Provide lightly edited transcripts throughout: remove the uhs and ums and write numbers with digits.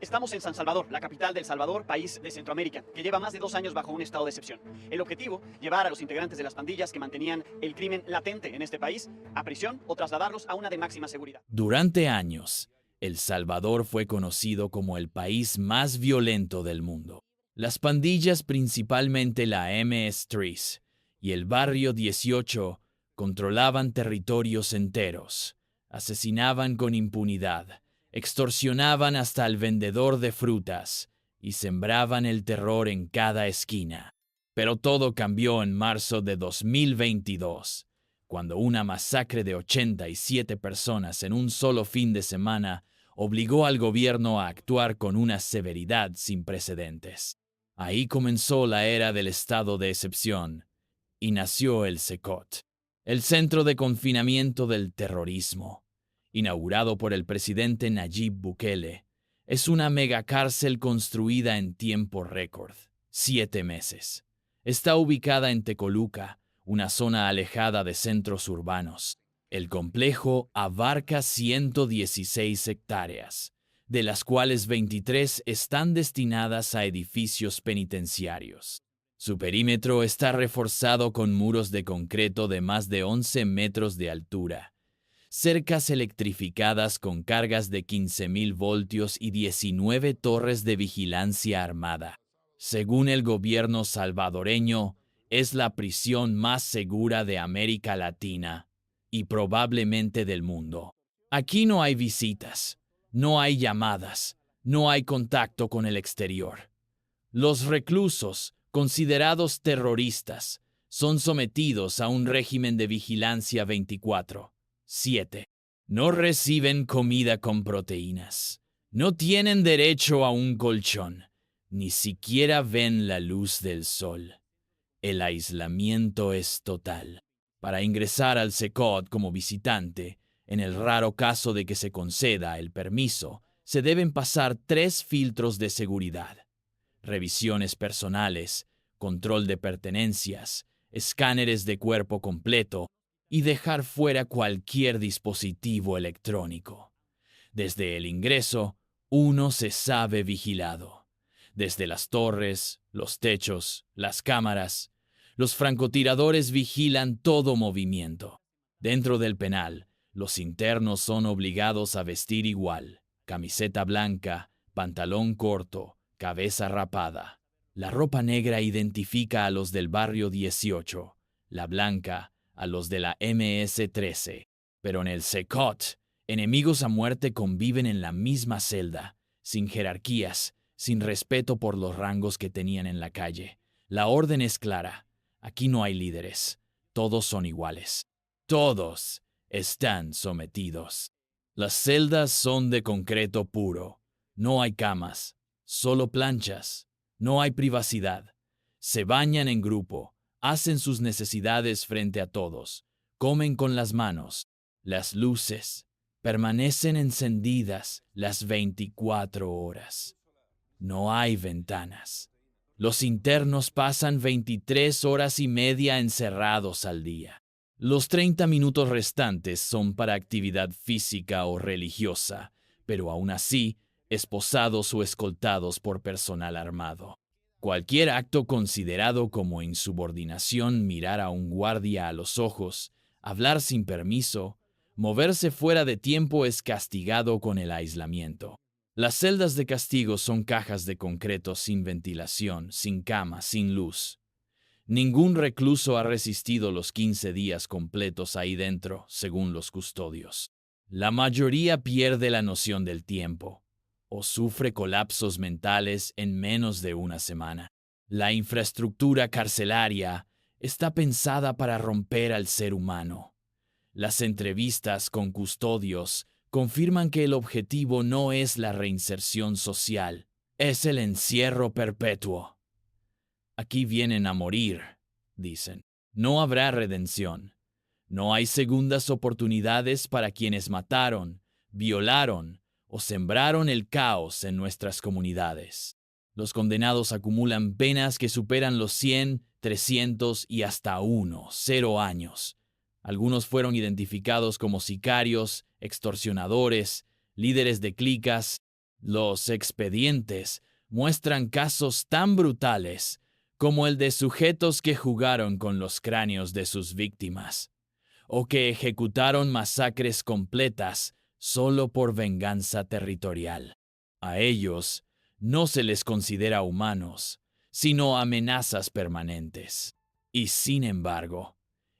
Estamos en San Salvador, la capital de El Salvador, país de Centroamérica, que lleva más de 2 años bajo un estado de excepción. El objetivo, llevar a los integrantes de las pandillas que mantenían el crimen latente en este país a prisión o trasladarlos a una de máxima seguridad. Durante años, El Salvador fue conocido como el país más violento del mundo. Las pandillas, principalmente la MS-3 y el Barrio 18, controlaban territorios enteros, asesinaban con impunidad, extorsionaban hasta al vendedor de frutas y sembraban el terror en cada esquina. Pero todo cambió en marzo de 2022, cuando una masacre de 87 personas en un solo fin de semana obligó al gobierno a actuar con una severidad sin precedentes. Ahí comenzó la era del estado de excepción y nació el CECOT, el Centro de Confinamiento del Terrorismo, inaugurado por el presidente Nayib Bukele. Es una megacárcel construida en tiempo récord, 7 meses. Está ubicada en Tecoluca, una zona alejada de centros urbanos. El complejo abarca 116 hectáreas, de las cuales 23 están destinadas a edificios penitenciarios. Su perímetro está reforzado con muros de concreto de más de 11 metros de altura, cercas electrificadas con cargas de 15.000 voltios y 19 torres de vigilancia armada. Según el gobierno salvadoreño, es la prisión más segura de América Latina y probablemente del mundo. Aquí no hay visitas, no hay llamadas, no hay contacto con el exterior. Los reclusos, considerados terroristas, son sometidos a un régimen de vigilancia 24/7. No reciben comida con proteínas, no tienen derecho a un colchón, ni siquiera ven la luz del sol. El aislamiento es total. Para ingresar al CECOT como visitante, en el raro caso de que se conceda el permiso, se deben pasar 3 filtros de seguridad: revisiones personales, control de pertenencias, escáneres de cuerpo completo y dejar fuera cualquier dispositivo electrónico. Desde el ingreso, uno se sabe vigilado. Desde las torres, los techos, las cámaras, los francotiradores vigilan todo movimiento. Dentro del penal, los internos son obligados a vestir igual: camiseta blanca, pantalón corto, cabeza rapada. La ropa negra identifica a los del Barrio 18, la blanca a los de la MS-13. Pero en el CECOT, enemigos a muerte conviven en la misma celda, sin jerarquías, sin respeto por los rangos que tenían en la calle. La orden es clara: aquí no hay líderes, todos son iguales. Todos están sometidos. Las celdas son de concreto puro, no hay camas, solo planchas, no hay privacidad. Se bañan en grupo, hacen sus necesidades frente a todos, comen con las manos. Las luces permanecen encendidas las 24 horas. No hay ventanas. Los internos pasan 23 horas y media encerrados al día. Los 30 minutos restantes son para actividad física o religiosa, pero aún así, esposados o escoltados por personal armado. Cualquier acto considerado como insubordinación, mirar a un guardia a los ojos, hablar sin permiso, moverse fuera de tiempo, es castigado con el aislamiento. Las celdas de castigo son cajas de concreto sin ventilación, sin cama, sin luz. Ningún recluso ha resistido los 15 días completos ahí dentro, según los custodios. La mayoría pierde la noción del tiempo o sufre colapsos mentales en menos de una semana. La infraestructura carcelaria está pensada para romper al ser humano. Las entrevistas con custodios confirman que el objetivo no es la reinserción social, es el encierro perpetuo. Aquí vienen a morir, dicen. No habrá redención. No hay segundas oportunidades para quienes mataron, violaron o sembraron el caos en nuestras comunidades. Los condenados acumulan penas que superan los 100, 300 y hasta 0 años. Algunos fueron identificados como sicarios, extorsionadores, líderes de clicas. Los expedientes muestran casos tan brutales como el de sujetos que jugaron con los cráneos de sus víctimas, o que ejecutaron masacres completas solo por venganza territorial. A ellos no se les considera humanos, sino amenazas permanentes. Y sin embargo,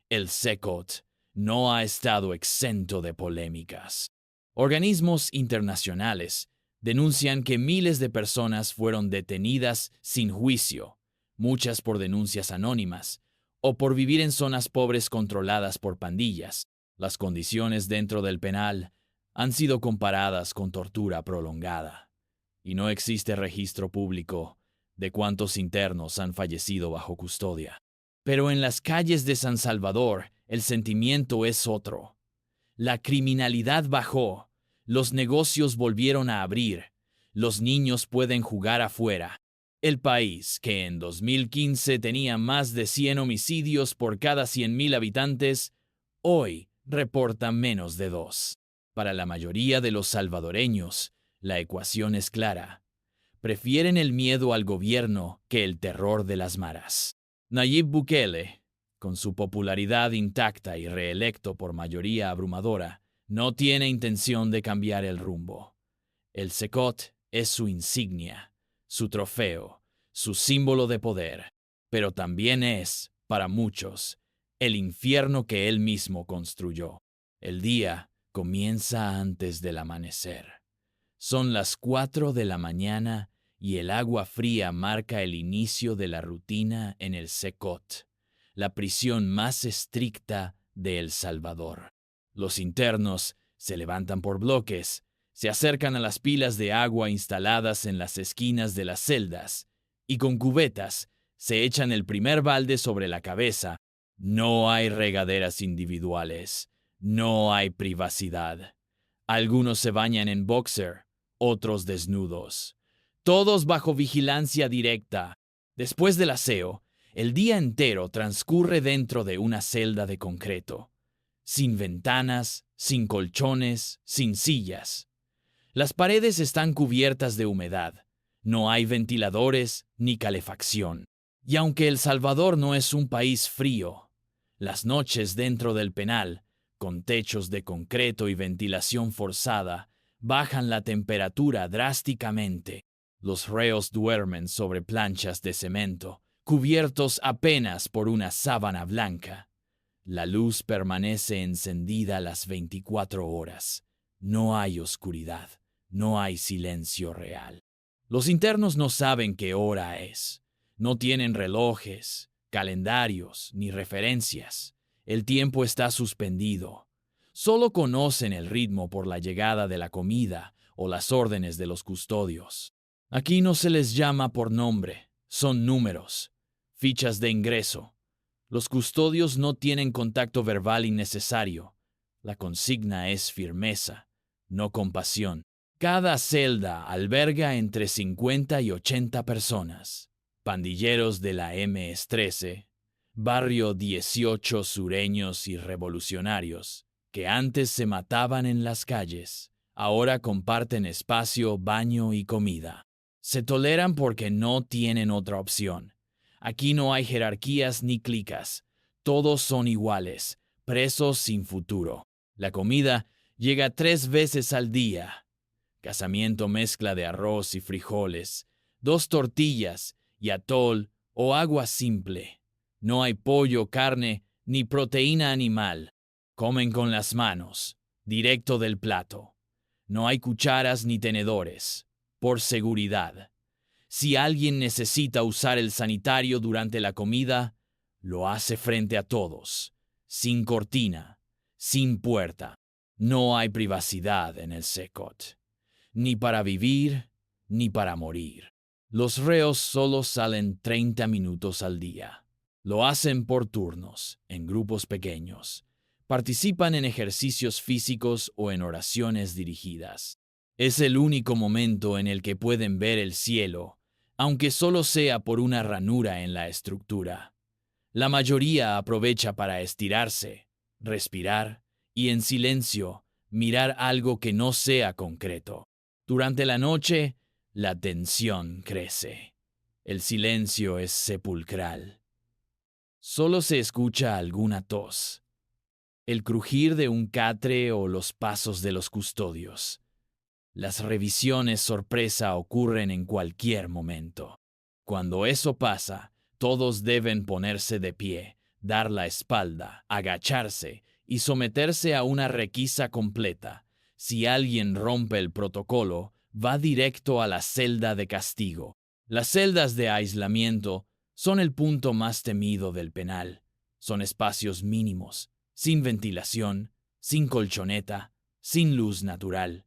el Sekot no ha estado exento de polémicas. Organismos internacionales denuncian que miles de personas fueron detenidas sin juicio, muchas por denuncias anónimas, o por vivir en zonas pobres controladas por pandillas. Las condiciones dentro del penal han sido comparadas con tortura prolongada, y no existe registro público de cuántos internos han fallecido bajo custodia. Pero en las calles de San Salvador, el sentimiento es otro. La criminalidad bajó, los negocios volvieron a abrir, los niños pueden jugar afuera. El país, que en 2015 tenía más de 100 homicidios por cada 100.000 habitantes, hoy reporta menos de 2. Para la mayoría de los salvadoreños, la ecuación es clara. Prefieren el miedo al gobierno que el terror de las maras. Nayib Bukele, con su popularidad intacta y reelecto por mayoría abrumadora, no tiene intención de cambiar el rumbo. El Sekot es su insignia, su trofeo, su símbolo de poder, pero también es, para muchos, el infierno que él mismo construyó. El día comienza antes del amanecer. Son las 4 de la mañana y el agua fría marca el inicio de la rutina en el Sekot, la prisión más estricta de El Salvador. Los internos se levantan por bloques, se acercan a las pilas de agua instaladas en las esquinas de las celdas y con cubetas se echan el primer balde sobre la cabeza. No hay regaderas individuales, no hay privacidad. Algunos se bañan en boxer, otros desnudos. Todos bajo vigilancia directa. Después del aseo, el día entero transcurre dentro de una celda de concreto, sin ventanas, sin colchones, sin sillas. Las paredes están cubiertas de humedad. No hay ventiladores ni calefacción. Y aunque El Salvador no es un país frío, las noches dentro del penal, con techos de concreto y ventilación forzada, bajan la temperatura drásticamente. Los reos duermen sobre planchas de cemento, cubiertos apenas por una sábana blanca. La luz permanece encendida las 24 horas. No hay oscuridad, no hay silencio real. Los internos no saben qué hora es. No tienen relojes, calendarios ni referencias. El tiempo está suspendido. Solo conocen el ritmo por la llegada de la comida o las órdenes de los custodios. Aquí no se les llama por nombre, son números, fichas de ingreso. Los custodios no tienen contacto verbal innecesario. La consigna es firmeza, no compasión. Cada celda alberga entre 50 y 80 personas. Pandilleros de la MS-13, barrio 18 sureños y revolucionarios, que antes se mataban en las calles, ahora comparten espacio, baño y comida. Se toleran porque no tienen otra opción. Aquí no hay jerarquías ni clicas. Todos son iguales, presos sin futuro. La comida llega 3 veces al día. Casamiento mezcla de arroz y frijoles, 2 tortillas y atol o agua simple. No hay pollo, carne ni proteína animal. Comen con las manos, directo del plato. No hay cucharas ni tenedores, por seguridad. Si alguien necesita usar el sanitario durante la comida, lo hace frente a todos, sin cortina, sin puerta. No hay privacidad en el Sekot, ni para vivir, ni para morir. Los reos solo salen 30 minutos al día. Lo hacen por turnos, en grupos pequeños. Participan en ejercicios físicos o en oraciones dirigidas. Es el único momento en el que pueden ver el cielo, aunque solo sea por una ranura en la estructura. La mayoría aprovecha para estirarse, respirar y en silencio mirar algo que no sea concreto. Durante la noche, la tensión crece. El silencio es sepulcral. Solo se escucha alguna tos, el crujir de un catre o los pasos de los custodios. Las revisiones sorpresa ocurren en cualquier momento. Cuando eso pasa, todos deben ponerse de pie, dar la espalda, agacharse y someterse a una requisa completa. Si alguien rompe el protocolo, va directo a la celda de castigo. Las celdas de aislamiento son el punto más temido del penal. Son espacios mínimos, sin ventilación, sin colchoneta, sin luz natural.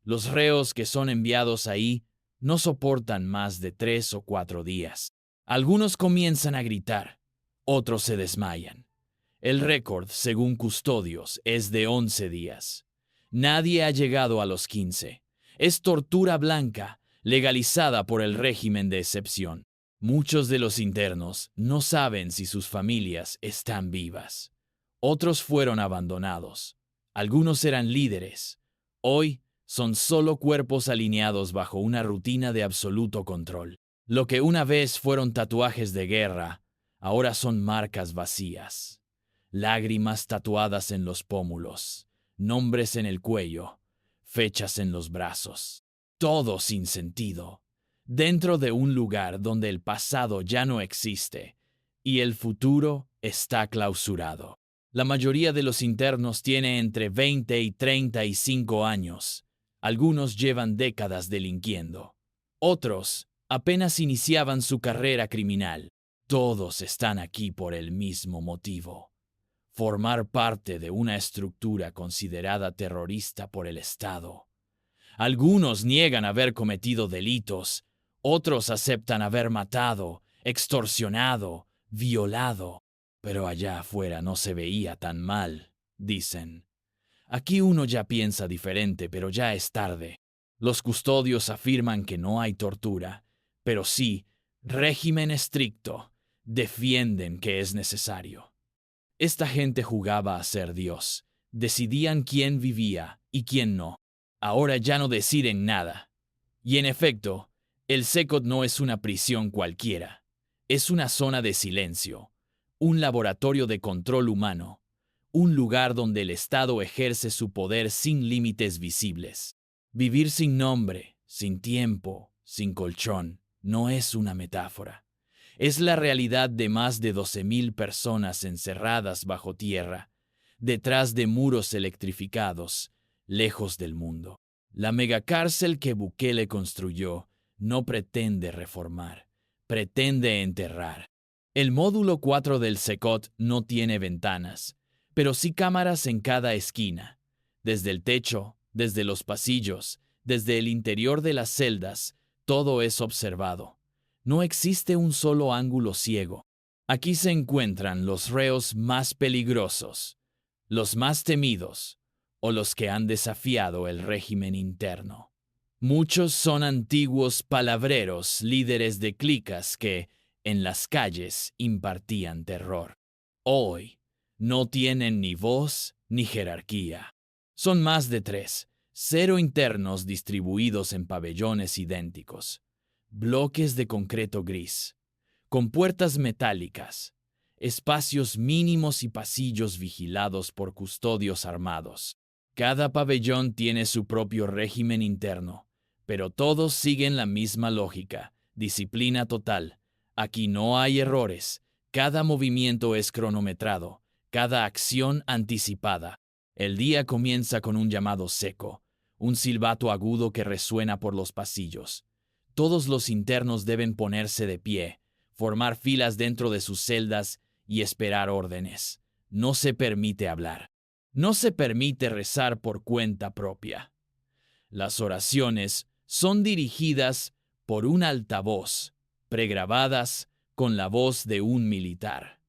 Los reos que son enviados ahí no soportan más de 3 o 4 días. Algunos comienzan a gritar, otros se desmayan. El récord, según custodios, es de 11 días. Nadie ha llegado a los 15. Es tortura blanca, legalizada por el régimen de excepción. Muchos de los internos no saben si sus familias están vivas. Otros fueron abandonados. Algunos eran líderes. Hoy son solo cuerpos alineados bajo una rutina de absoluto control. Lo que una vez fueron tatuajes de guerra, ahora son marcas vacías. Lágrimas tatuadas en los pómulos, nombres en el cuello, fechas en los brazos. Todo sin sentido, dentro de un lugar donde el pasado ya no existe y el futuro está clausurado. La mayoría de los internos tiene entre 20 y 35 años. Algunos llevan décadas delinquiendo. Otros apenas iniciaban su carrera criminal. Todos están aquí por el mismo motivo: formar parte de una estructura considerada terrorista por el Estado. Algunos niegan haber cometido delitos, otros aceptan haber matado, extorsionado, violado. Pero allá afuera no se veía tan mal, dicen. Aquí uno ya piensa diferente, pero ya es tarde. Los custodios afirman que no hay tortura, pero sí régimen estricto. Defienden que es necesario. Esta gente jugaba a ser Dios. Decidían quién vivía y quién no. Ahora ya no deciden nada. Y en efecto, el SECOT no es una prisión cualquiera. Es una zona de silencio, un laboratorio de control humano, un lugar donde el Estado ejerce su poder sin límites visibles. Vivir sin nombre, sin tiempo, sin colchón, no es una metáfora. Es la realidad de más de 12,000 personas encerradas bajo tierra, detrás de muros electrificados, lejos del mundo. La megacárcel que Bukele construyó no pretende reformar, pretende enterrar. El módulo 4 del SECOT no tiene ventanas, pero sí cámaras en cada esquina. Desde el techo, desde los pasillos, desde el interior de las celdas, todo es observado. No existe un solo ángulo ciego. Aquí se encuentran los reos más peligrosos, los más temidos, o los que han desafiado el régimen interno. Muchos son antiguos palabreros, líderes de clicas que, en las calles, impartían terror. Hoy, no tienen ni voz ni jerarquía. Son más de 3, 0 internos distribuidos en pabellones idénticos, bloques de concreto gris, con puertas metálicas, espacios mínimos y pasillos vigilados por custodios armados. Cada pabellón tiene su propio régimen interno, pero todos siguen la misma lógica: disciplina total. Aquí no hay errores, cada movimiento es cronometrado, cada acción anticipada. El día comienza con un llamado seco, un silbato agudo que resuena por los pasillos. Todos los internos deben ponerse de pie, formar filas dentro de sus celdas y esperar órdenes. No se permite hablar. No se permite rezar por cuenta propia. Las oraciones son dirigidas por un altavoz, pregrabadas con la voz de un militar.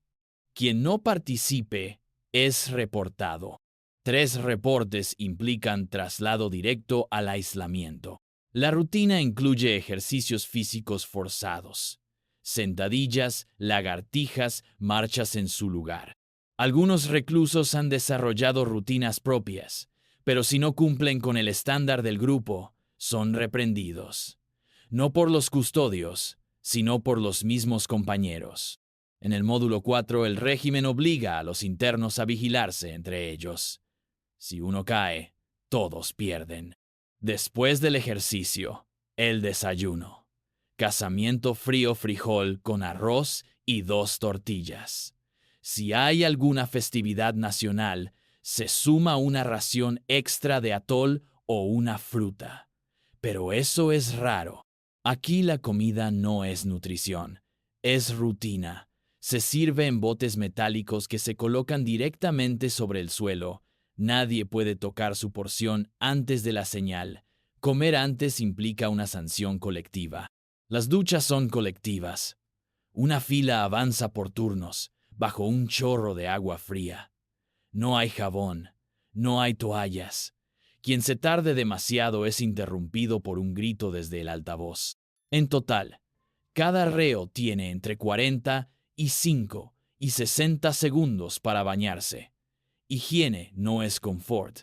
Quien no participe es reportado. 3 reportes implican traslado directo al aislamiento. La rutina incluye ejercicios físicos forzados, sentadillas, lagartijas, marchas en su lugar. Algunos reclusos han desarrollado rutinas propias, pero si no cumplen con el estándar del grupo, son reprendidos, no por los custodios, sino por los mismos compañeros. En el módulo 4, el régimen obliga a los internos a vigilarse entre ellos. Si uno cae, todos pierden. Después del ejercicio, el desayuno. Casamiento frío frijol con arroz y 2 tortillas. Si hay alguna festividad nacional, se suma una ración extra de atol o una fruta. Pero eso es raro. Aquí la comida no es nutrición, es rutina. Se sirve en botes metálicos que se colocan directamente sobre el suelo. Nadie puede tocar su porción antes de la señal. Comer antes implica una sanción colectiva. Las duchas son colectivas. Una fila avanza por turnos, bajo un chorro de agua fría. No hay jabón, no hay toallas. Quien se tarde demasiado es interrumpido por un grito desde el altavoz. En total, cada reo tiene entre 45 y 60 segundos para bañarse. Higiene no es confort,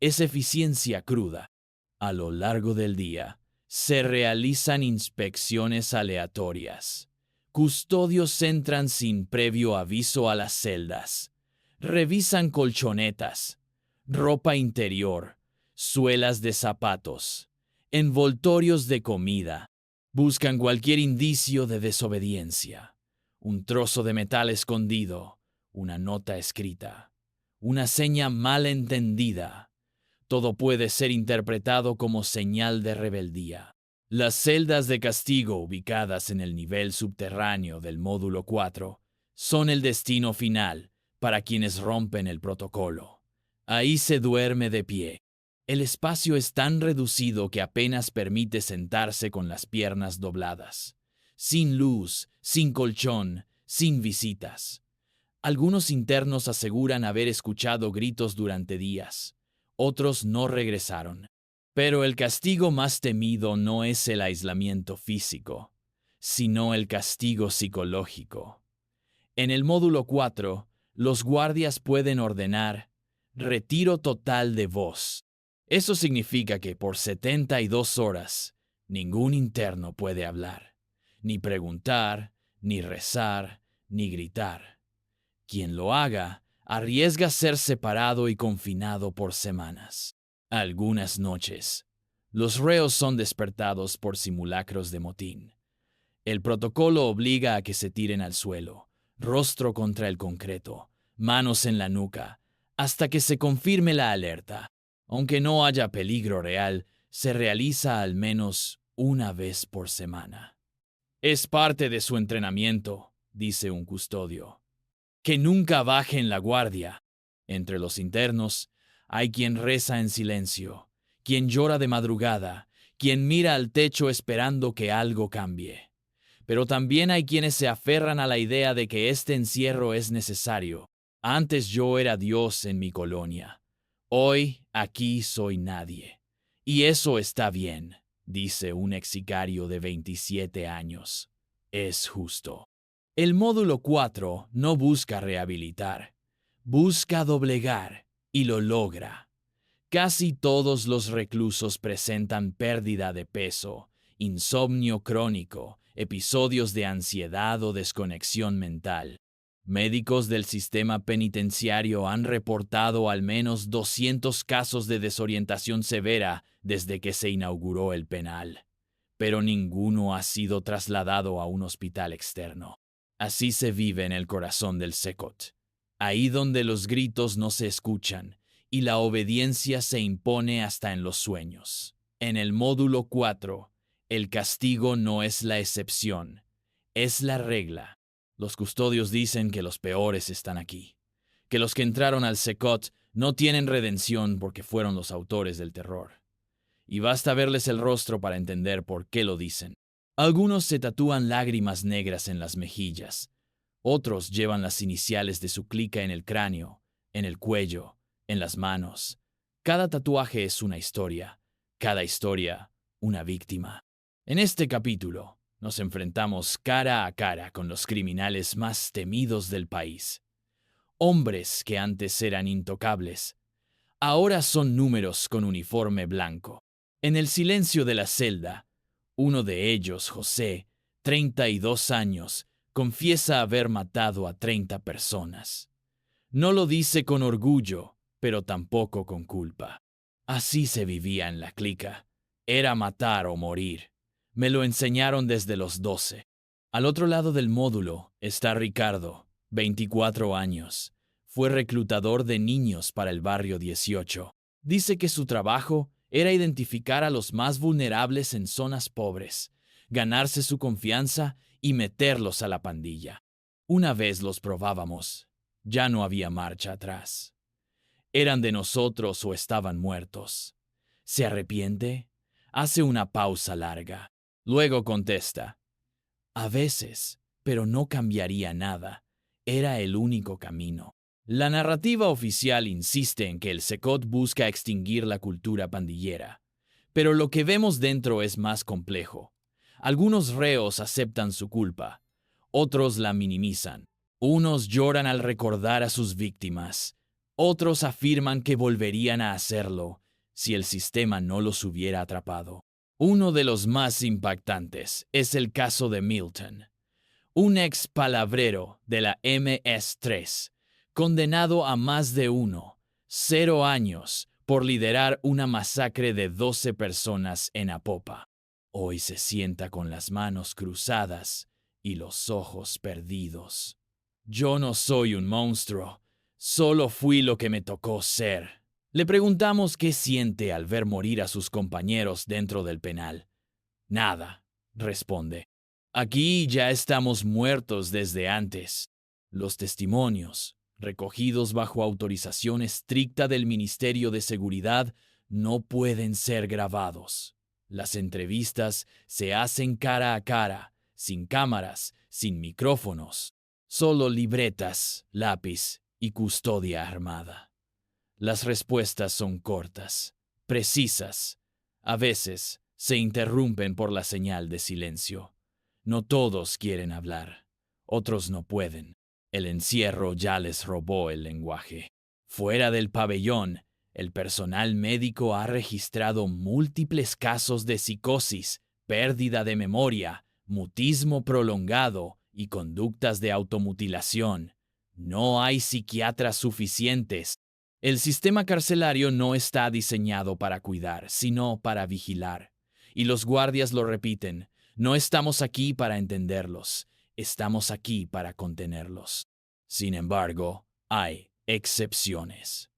es eficiencia cruda. A lo largo del día, se realizan inspecciones aleatorias. Custodios entran sin previo aviso a las celdas. Revisan colchonetas, ropa interior, suelas de zapatos, envoltorios de comida. Buscan cualquier indicio de desobediencia. Un trozo de metal escondido, una nota escrita, una seña mal entendida. Todo puede ser interpretado como señal de rebeldía. Las celdas de castigo ubicadas en el nivel subterráneo del módulo 4 son el destino final para quienes rompen el protocolo. Ahí se duerme de pie. El espacio es tan reducido que apenas permite sentarse con las piernas dobladas. Sin luz, sin colchón, sin visitas. Algunos internos aseguran haber escuchado gritos durante días. Otros no regresaron. Pero el castigo más temido no es el aislamiento físico, sino el castigo psicológico. En el módulo 4, los guardias pueden ordenar retiro total de voz. Eso significa que por 72 horas, ningún interno puede hablar, ni preguntar, ni rezar, ni gritar. Quien lo haga, arriesga ser separado y confinado por semanas. Algunas noches, los reos son despertados por simulacros de motín. El protocolo obliga a que se tiren al suelo, rostro contra el concreto, manos en la nuca, hasta que se confirme la alerta. Aunque no haya peligro real, se realiza al menos una vez por semana. Es parte de su entrenamiento, dice un custodio. Que nunca bajen la guardia. Entre los internos, hay quien reza en silencio, quien llora de madrugada, quien mira al techo esperando que algo cambie. Pero también hay quienes se aferran a la idea de que este encierro es necesario. Antes yo era Dios en mi colonia. Hoy aquí soy nadie. Y eso está bien, dice un ex sicario de 27 años. Es justo. El módulo 4 no busca rehabilitar, busca doblegar y lo logra. Casi todos los reclusos presentan pérdida de peso, insomnio crónico, episodios de ansiedad o desconexión mental. Médicos del sistema penitenciario han reportado al menos 200 casos de desorientación severa desde que se inauguró el penal, pero ninguno ha sido trasladado a un hospital externo. Así se vive en el corazón del Secot, ahí donde los gritos no se escuchan y la obediencia se impone hasta en los sueños. En el módulo 4, el castigo no es la excepción, es la regla. Los custodios dicen que los peores están aquí, que los que entraron al Secot no tienen redención porque fueron los autores del terror. Y basta verles el rostro para entender por qué lo dicen. Algunos se tatúan lágrimas negras en las mejillas. Otros llevan las iniciales de su clica en el cráneo, en el cuello, en las manos. Cada tatuaje es una historia, cada historia una víctima. En este capítulo nos enfrentamos cara a cara con los criminales más temidos del país. Hombres que antes eran intocables, ahora son números con uniforme blanco. En el silencio de la celda, uno de ellos, José, 32 años, confiesa haber matado a 30 personas. No lo dice con orgullo, pero tampoco con culpa. Así se vivía en la clica. Era matar o morir. Me lo enseñaron desde los 12. Al otro lado del módulo está Ricardo, 24 años. Fue reclutador de niños para el barrio 18. Dice que su trabajo era identificar a los más vulnerables en zonas pobres, ganarse su confianza y meterlos a la pandilla. Una vez los probábamos, ya no había marcha atrás. Eran de nosotros o estaban muertos. ¿Se arrepiente? Hace una pausa larga. Luego contesta: a veces, pero no cambiaría nada. Era el único camino. La narrativa oficial insiste en que el SECOT busca extinguir la cultura pandillera, pero lo que vemos dentro es más complejo. Algunos reos aceptan su culpa, otros la minimizan. Unos lloran al recordar a sus víctimas, otros afirman que volverían a hacerlo si el sistema no los hubiera atrapado. Uno de los más impactantes es el caso de Milton, un ex palabrero de la MS-3, condenado a más de 0 años por liderar una masacre de 12 personas en Apopa. Hoy se sienta con las manos cruzadas y los ojos perdidos. Yo no soy un monstruo, solo fui lo que me tocó ser. Le preguntamos qué siente al ver morir a sus compañeros dentro del penal. Nada, responde. Aquí ya estamos muertos desde antes. Los testimonios, recogidos bajo autorización estricta del Ministerio de Seguridad, no pueden ser grabados. Las entrevistas se hacen cara a cara, sin cámaras, sin micrófonos, solo libretas, lápiz y custodia armada. Las respuestas son cortas, precisas. A veces se interrumpen por la señal de silencio. No todos quieren hablar, otros no pueden. El encierro ya les robó el lenguaje. Fuera del pabellón, el personal médico ha registrado múltiples casos de psicosis, pérdida de memoria, mutismo prolongado y conductas de automutilación. No hay psiquiatras suficientes. El sistema carcelario no está diseñado para cuidar, sino para vigilar. Y los guardias lo repiten: no estamos aquí para entenderlos, estamos aquí para contenerlos. Sin embargo, hay excepciones.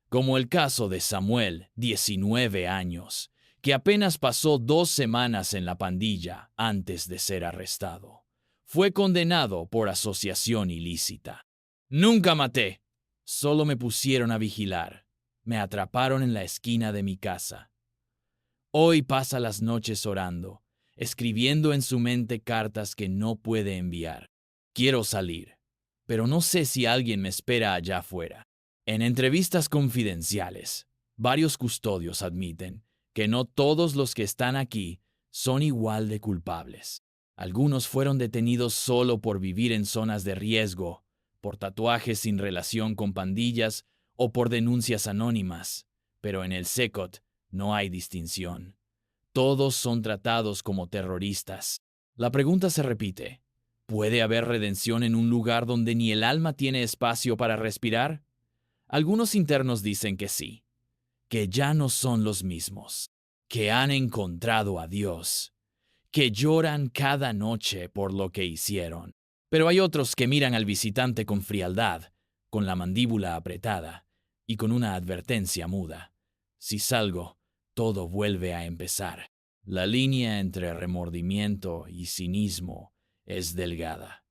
Como el caso de Samuel, 19 años, que apenas pasó 2 semanas en la pandilla antes de ser arrestado. Fue condenado por asociación ilícita. Nunca maté. Solo me pusieron a vigilar. Me atraparon en la esquina de mi casa. Hoy pasa las noches orando, escribiendo en su mente cartas que no puede enviar. Quiero salir, pero no sé si alguien me espera allá afuera. En entrevistas confidenciales, varios custodios admiten que no todos los que están aquí son igual de culpables. Algunos fueron detenidos solo por vivir en zonas de riesgo, por tatuajes sin relación con pandillas o por denuncias anónimas, pero en el SECOT no hay distinción. Todos son tratados como terroristas. La pregunta se repite: ¿puede haber redención en un lugar donde ni el alma tiene espacio para respirar? Algunos internos dicen que sí, que ya no son los mismos, que han encontrado a Dios, que lloran cada noche por lo que hicieron. Pero hay otros que miran al visitante con frialdad, con la mandíbula apretada y con una advertencia muda. Si salgo, todo vuelve a empezar. La línea entre remordimiento y cinismo es delgada,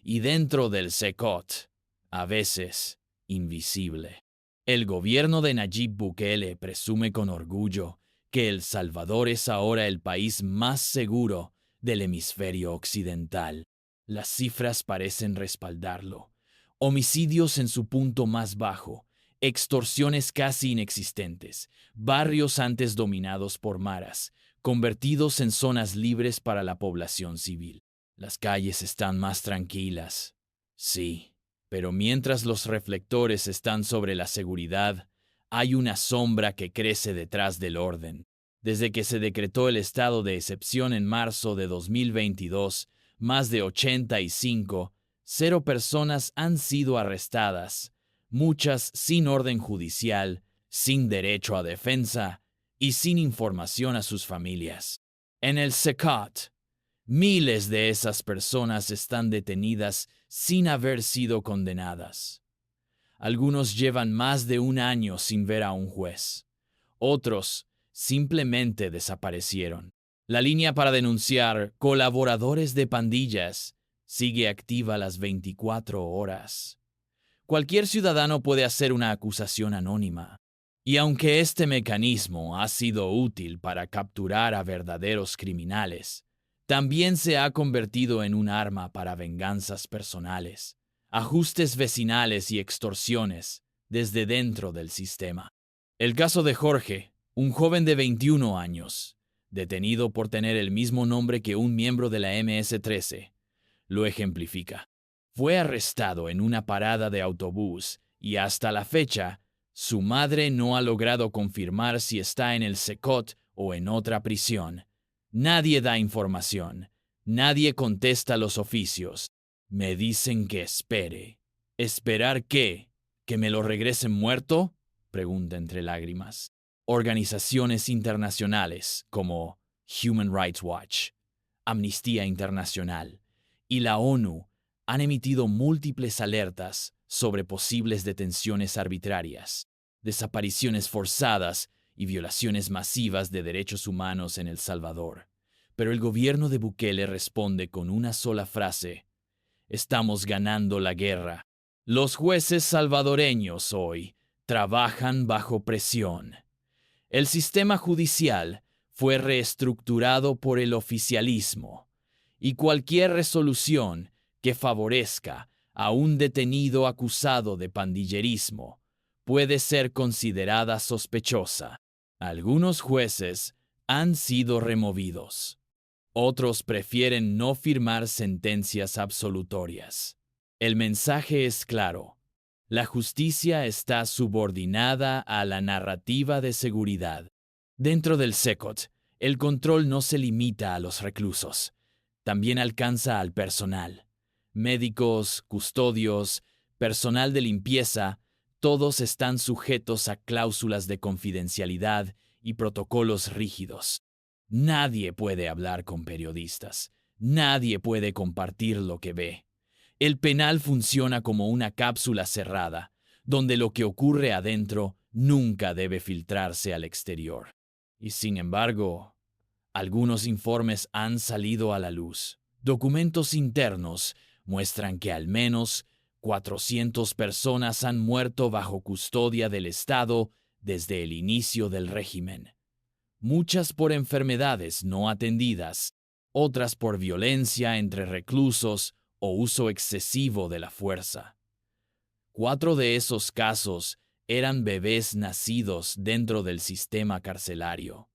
y dentro del SECOT, a veces, invisible. El gobierno de Nayib Bukele presume con orgullo que El Salvador es ahora el país más seguro del hemisferio occidental. Las cifras parecen respaldarlo. Homicidios en su punto más bajo, extorsiones casi inexistentes, barrios antes dominados por maras, convertidos en zonas libres para la población civil. Las calles están más tranquilas. Sí, pero mientras los reflectores están sobre la seguridad, hay una sombra que crece detrás del orden. Desde que se decretó el estado de excepción en marzo de 2022, más de 85 personas han sido arrestadas, muchas sin orden judicial, sin derecho a defensa y sin información a sus familias. En el SECOT, miles de esas personas están detenidas sin haber sido condenadas. Algunos llevan más de un año sin ver a un juez. Otros simplemente desaparecieron. La línea para denunciar colaboradores de pandillas sigue activa las 24 horas. Cualquier ciudadano puede hacer una acusación anónima. Y aunque este mecanismo ha sido útil para capturar a verdaderos criminales, también se ha convertido en un arma para venganzas personales, ajustes vecinales y extorsiones desde dentro del sistema. El caso de Jorge, un joven de 21 años, detenido por tener el mismo nombre que un miembro de la MS-13, lo ejemplifica. Fue arrestado en una parada de autobús y hasta la fecha, su madre no ha logrado confirmar si está en el SECOT o en otra prisión. Nadie da información. Nadie contesta los oficios. Me dicen que espere. ¿Esperar qué? ¿Que me lo regresen muerto? Pregunta entre lágrimas. Organizaciones internacionales como Human Rights Watch, Amnistía Internacional y la ONU han emitido múltiples alertas sobre posibles detenciones arbitrarias, desapariciones forzadas y violaciones masivas de derechos humanos en El Salvador. Pero el gobierno de Bukele responde con una sola frase: estamos ganando la guerra. Los jueces salvadoreños hoy trabajan bajo presión. El sistema judicial fue reestructurado por el oficialismo, y cualquier resolución que favorezca a un detenido acusado de pandillerismo puede ser considerada sospechosa. Algunos jueces han sido removidos. Otros prefieren no firmar sentencias absolutorias. El mensaje es claro. La justicia está subordinada a la narrativa de seguridad. Dentro del SECOT, el control no se limita a los reclusos. También alcanza al personal. Médicos, custodios, personal de limpieza, todos están sujetos a cláusulas de confidencialidad y protocolos rígidos. Nadie puede hablar con periodistas. Nadie puede compartir lo que ve. El penal funciona como una cápsula cerrada, donde lo que ocurre adentro nunca debe filtrarse al exterior. Y sin embargo, algunos informes han salido a la luz. Documentos internos muestran que al menos 400 personas han muerto bajo custodia del Estado desde el inicio del régimen. Muchas por enfermedades no atendidas, otras por violencia entre reclusos o uso excesivo de la fuerza. 4 de esos casos eran bebés nacidos dentro del sistema carcelario.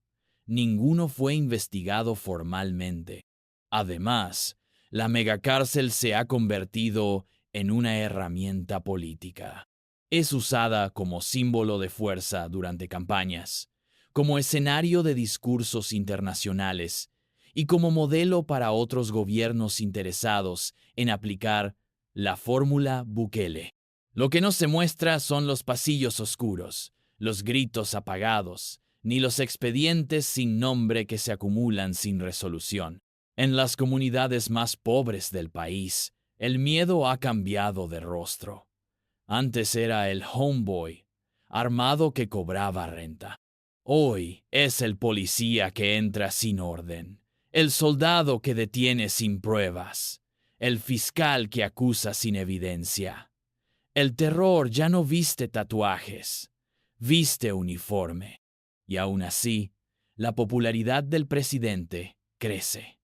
Ninguno fue investigado formalmente. Además, la megacárcel se ha convertido en una herramienta política. Es usada como símbolo de fuerza durante campañas, como escenario de discursos internacionales y como modelo para otros gobiernos interesados en aplicar la fórmula Bukele. Lo que no se muestra son los pasillos oscuros, los gritos apagados, ni los expedientes sin nombre que se acumulan sin resolución. En las comunidades más pobres del país, el miedo ha cambiado de rostro. Antes era el homeboy, armado que cobraba renta. Hoy es el policía que entra sin orden, el soldado que detiene sin pruebas, el fiscal que acusa sin evidencia. El terror ya no viste tatuajes, viste uniforme. Y aún así, la popularidad del presidente crece.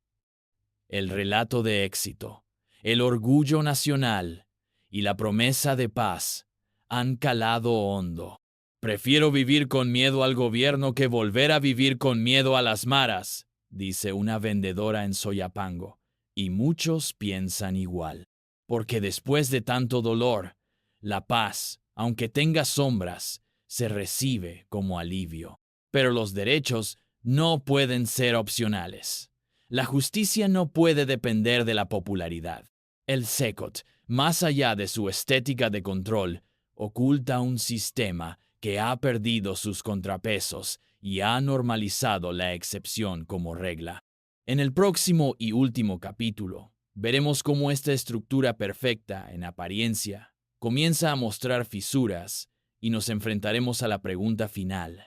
El relato de éxito, el orgullo nacional y la promesa de paz han calado hondo. Prefiero vivir con miedo al gobierno que volver a vivir con miedo a las maras, dice una vendedora en Soyapango, y muchos piensan igual. Porque después de tanto dolor, la paz, aunque tenga sombras, se recibe como alivio. Pero los derechos no pueden ser opcionales. La justicia no puede depender de la popularidad. El SECOT, más allá de su estética de control, oculta un sistema que ha perdido sus contrapesos y ha normalizado la excepción como regla. En el próximo y último capítulo, veremos cómo esta estructura perfecta, en apariencia, comienza a mostrar fisuras y nos enfrentaremos a la pregunta final.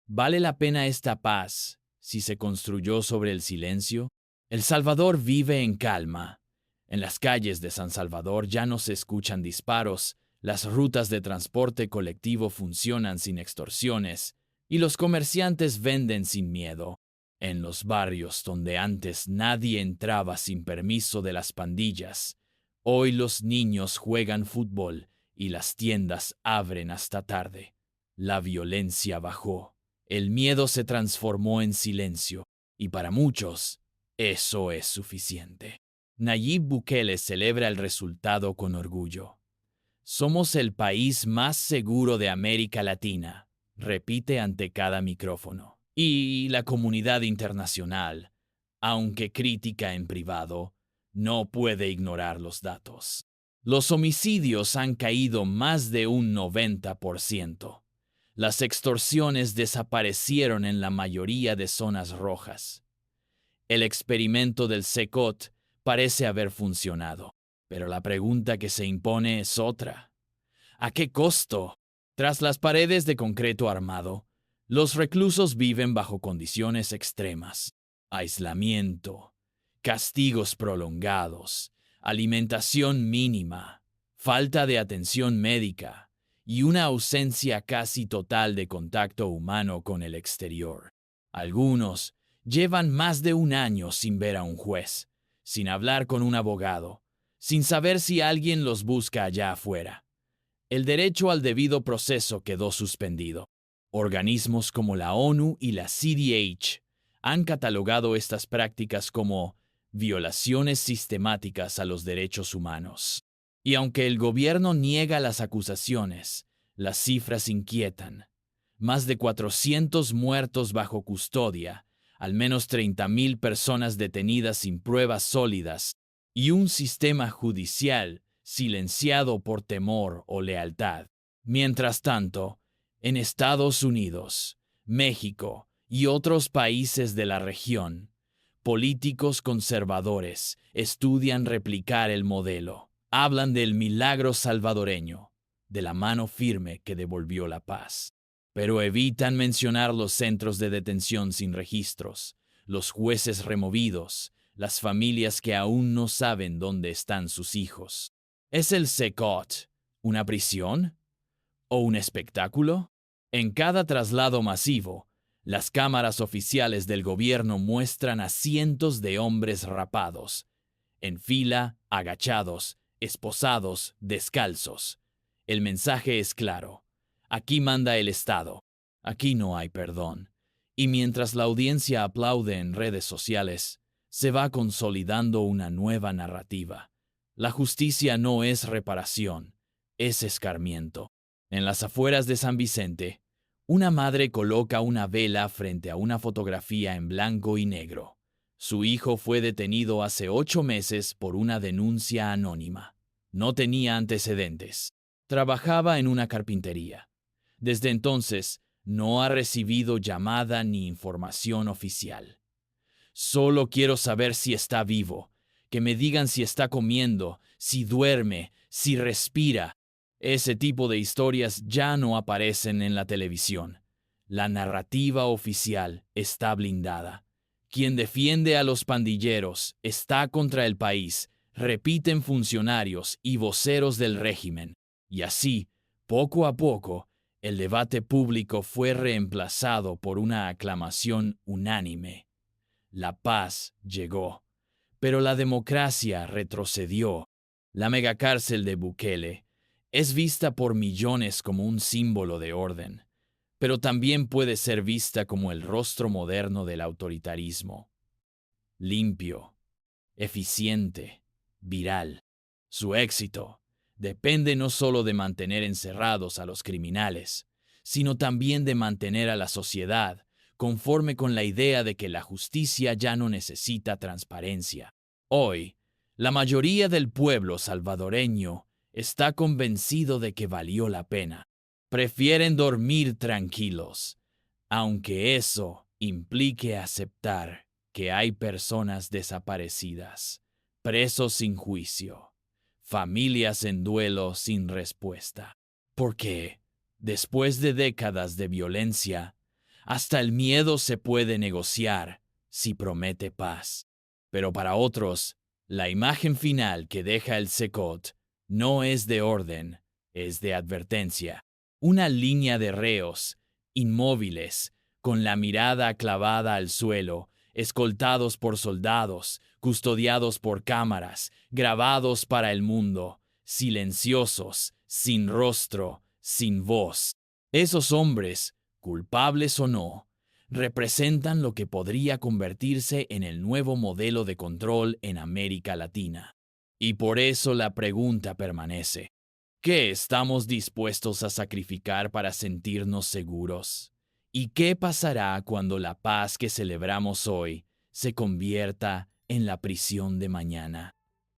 ¿Vale la pena esta paz si se construyó sobre el silencio? El Salvador vive en calma. En las calles de San Salvador ya no se escuchan disparos, las rutas de transporte colectivo funcionan sin extorsiones y los comerciantes venden sin miedo. En los barrios donde antes nadie entraba sin permiso de las pandillas, hoy los niños juegan fútbol y las tiendas abren hasta tarde. La violencia bajó. El miedo se transformó en silencio, y para muchos, eso es suficiente. Nayib Bukele celebra el resultado con orgullo. Somos el país más seguro de América Latina, repite ante cada micrófono. Y la comunidad internacional, aunque crítica en privado, no puede ignorar los datos. Los homicidios han caído más de un 90%. Las extorsiones desaparecieron en la mayoría de zonas rojas. El experimento del SECOT parece haber funcionado, pero la pregunta que se impone es otra. ¿A qué costo? Tras las paredes de concreto armado, los reclusos viven bajo condiciones extremas: aislamiento, castigos prolongados, alimentación mínima, falta de atención médica y una ausencia casi total de contacto humano con el exterior. Algunos llevan más de un año sin ver a un juez, sin hablar con un abogado, sin saber si alguien los busca allá afuera. El derecho al debido proceso quedó suspendido. Organismos como la ONU y la CDH han catalogado estas prácticas como violaciones sistemáticas a los derechos humanos. Y aunque el gobierno niega las acusaciones, las cifras inquietan. Más de 400 muertos bajo custodia, al menos 30,000 personas detenidas sin pruebas sólidas, y un sistema judicial silenciado por temor o lealtad. Mientras tanto, en Estados Unidos, México y otros países de la región, políticos conservadores estudian replicar el modelo. Hablan del milagro salvadoreño, de la mano firme que devolvió la paz. Pero evitan mencionar los centros de detención sin registros, los jueces removidos, las familias que aún no saben dónde están sus hijos. ¿Es el SECOT una prisión o un espectáculo? En cada traslado masivo, las cámaras oficiales del gobierno muestran a cientos de hombres rapados, en fila, agachados, esposados, descalzos. El mensaje es claro. Aquí manda el Estado. Aquí no hay perdón. Y mientras la audiencia aplaude en redes sociales, se va consolidando una nueva narrativa. La justicia no es reparación, es escarmiento. En las afueras de San Vicente, una madre coloca una vela frente a una fotografía en blanco y negro. Su hijo fue detenido hace 8 meses por una denuncia anónima. No tenía antecedentes. Trabajaba en una carpintería. Desde entonces, no ha recibido llamada ni información oficial. Solo quiero saber si está vivo, que me digan si está comiendo, si duerme, si respira. Ese tipo de historias ya no aparecen en la televisión. La narrativa oficial está blindada. Quien defiende a los pandilleros está contra el país, repiten funcionarios y voceros del régimen. Y así, poco a poco, el debate público fue reemplazado por una aclamación unánime. La paz llegó, pero la democracia retrocedió. La megacárcel de Bukele es vista por millones como un símbolo de orden, pero también puede ser vista como el rostro moderno del autoritarismo. Limpio, eficiente, viral. Su éxito depende no solo de mantener encerrados a los criminales, sino también de mantener a la sociedad conforme con la idea de que la justicia ya no necesita transparencia. Hoy, la mayoría del pueblo salvadoreño está convencido de que valió la pena. Prefieren dormir tranquilos, aunque eso implique aceptar que hay personas desaparecidas, presos sin juicio, familias en duelo sin respuesta. Porque, después de décadas de violencia, hasta el miedo se puede negociar si promete paz. Pero para otros, la imagen final que deja el SECOT no es de orden, es de advertencia. Una línea de reos, inmóviles, con la mirada clavada al suelo, escoltados por soldados, custodiados por cámaras, grabados para el mundo, silenciosos, sin rostro, sin voz. Esos hombres, culpables o no, representan lo que podría convertirse en el nuevo modelo de control en América Latina. Y por eso la pregunta permanece: ¿qué estamos dispuestos a sacrificar para sentirnos seguros? ¿Y qué pasará cuando la paz que celebramos hoy se convierta en la prisión de mañana?